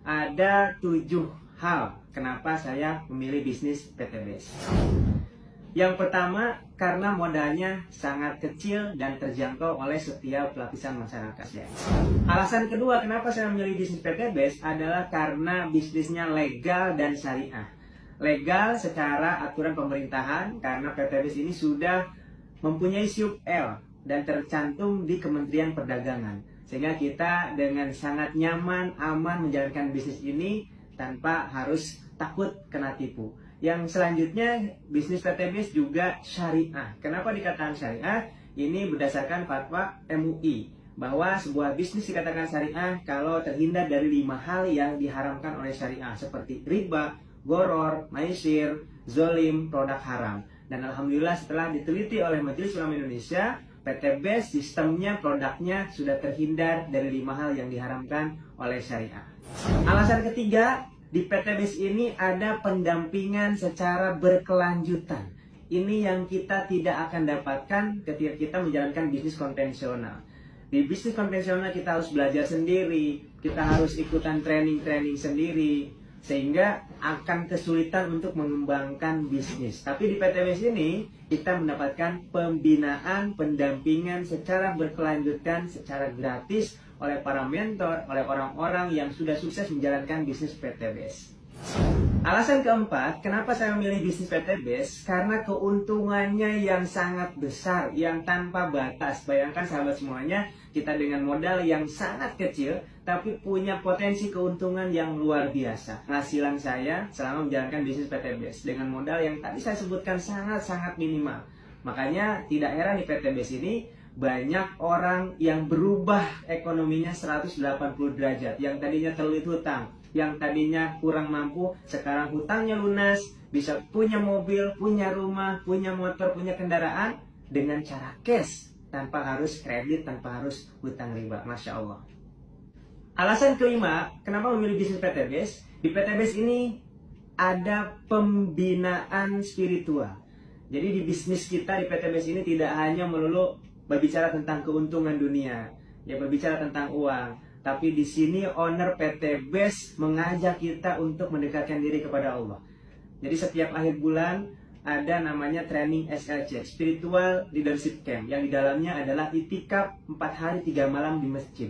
Ada 7 hal kenapa saya memilih bisnis PTBS. Yang pertama, karena modalnya sangat kecil dan terjangkau oleh setiap lapisan masyarakat ya. Alasan kedua kenapa saya memilih bisnis PTBS adalah karena bisnisnya legal dan syariah. Legal secara aturan pemerintahan karena PTBS ini sudah mempunyai SYUK L dan tercantum di Kementerian Perdagangan. Sehingga kita dengan sangat nyaman, aman menjalankan bisnis ini tanpa harus takut kena tipu. Yang selanjutnya, bisnis PTBS juga syariah. Kenapa dikatakan syariah? Ini berdasarkan fatwa MUI bahwa sebuah bisnis dikatakan syariah kalau terhindar dari 5 hal yang diharamkan oleh syariah seperti riba, goror, maisir, zolim, produk haram. Dan alhamdulillah setelah diteliti oleh Majelis Ulama Indonesia, PTBS sistemnya, produknya sudah terhindar dari 5 hal yang diharamkan oleh syariah. Alasan ketiga, di PTBS ini ada pendampingan secara berkelanjutan. Ini yang kita tidak akan dapatkan ketika kita menjalankan bisnis konvensional. Di bisnis konvensional kita harus belajar sendiri, kita harus ikutan training-training sendiri, sehingga akan kesulitan untuk mengembangkan bisnis. Tapi di PTBS ini kita mendapatkan pembinaan, pendampingan secara berkelanjutan, secara gratis oleh para mentor, oleh orang-orang yang sudah sukses menjalankan bisnis PTBS. Alasan keempat, kenapa saya memilih bisnis PTBS? Karena keuntungannya yang sangat besar, yang tanpa batas. Bayangkan sahabat semuanya, kita dengan modal yang sangat kecil, tapi punya potensi keuntungan yang luar biasa. Penghasilan saya selama menjalankan bisnis PTBS dengan modal yang tadi saya sebutkan sangat-sangat minimal. Makanya tidak heran di PTBS ini banyak orang yang berubah ekonominya 180 derajat. Yang tadinya terlilit hutang, yang tadinya kurang mampu, sekarang hutangnya lunas, bisa punya mobil, punya rumah, punya motor, punya kendaraan dengan cara cash, tanpa harus kredit, tanpa harus hutang riba. Masya Allah. Alasan kelima, kenapa memilih bisnis PTBS? Di PTBS ini ada pembinaan spiritual. Jadi di bisnis kita di PTBS ini tidak hanya melulu berbicara tentang keuntungan dunia, ya berbicara tentang uang, tapi di sini owner PTBS mengajak kita untuk mendekatkan diri kepada Allah. Jadi setiap akhir bulan ada namanya training SLC, Spiritual Leadership Camp, yang di dalamnya adalah itikaf 4 hari 3 malam di masjid.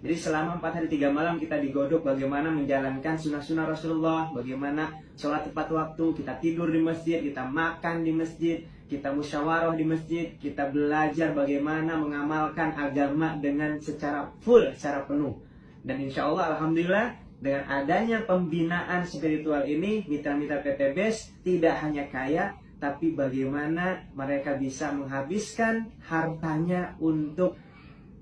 Jadi selama 4 hari 3 malam kita digodok bagaimana menjalankan sunnah-sunnah Rasulullah, bagaimana sholat tepat waktu, kita tidur di masjid, kita makan di masjid, kita musyawarah di masjid, kita belajar bagaimana mengamalkan agama dengan secara full, secara penuh. Dan insya Allah, alhamdulillah, dengan adanya pembinaan spiritual ini, mitra-mitra PTBS tidak hanya kaya, tapi bagaimana mereka bisa menghabiskan hartanya untuk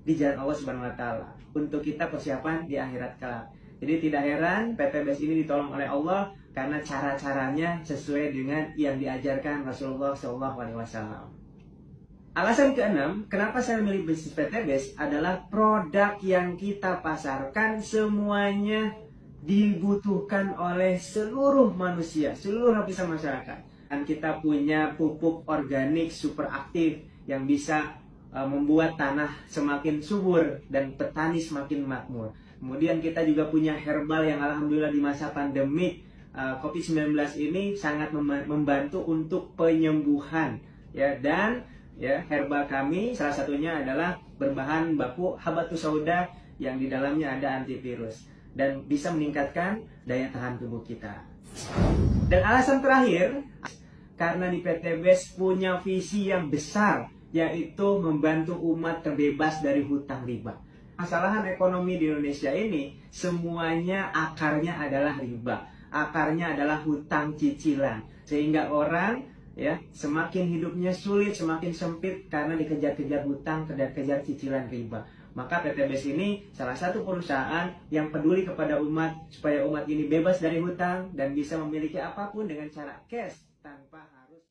di jalan Allah Subhanahu wa Ta'ala, untuk kita persiapan di akhirat kelak. Jadi tidak heran PTBS ini ditolong oleh Allah karena cara-caranya sesuai dengan yang diajarkan Rasulullah SAW. Alasan keenam, kenapa saya memilih bisnis PTBS adalah produk yang kita pasarkan semuanya dibutuhkan oleh seluruh manusia, seluruh lapisan masyarakat. Dan kita punya pupuk organik super aktif yang bisa membuat tanah semakin subur dan petani semakin makmur. Kemudian kita juga punya herbal yang alhamdulillah di masa pandemi COVID-19 ini sangat membantu untuk penyembuhan ya. Dan ya, herbal kami salah satunya adalah berbahan baku habatus sauda yang di dalamnya ada antivirus dan bisa meningkatkan daya tahan tubuh kita. Dan alasan terakhir, karena di PTBS punya visi yang besar, yaitu membantu umat terbebas dari hutang riba. Masalahan ekonomi di Indonesia ini semuanya akarnya adalah riba, akarnya adalah hutang cicilan, sehingga orang ya semakin hidupnya sulit, semakin sempit karena dikejar-kejar hutang, kejar-kejar cicilan riba. Maka PTBS ini salah satu perusahaan yang peduli kepada umat supaya umat ini bebas dari hutang dan bisa memiliki apapun dengan cara cash tanpa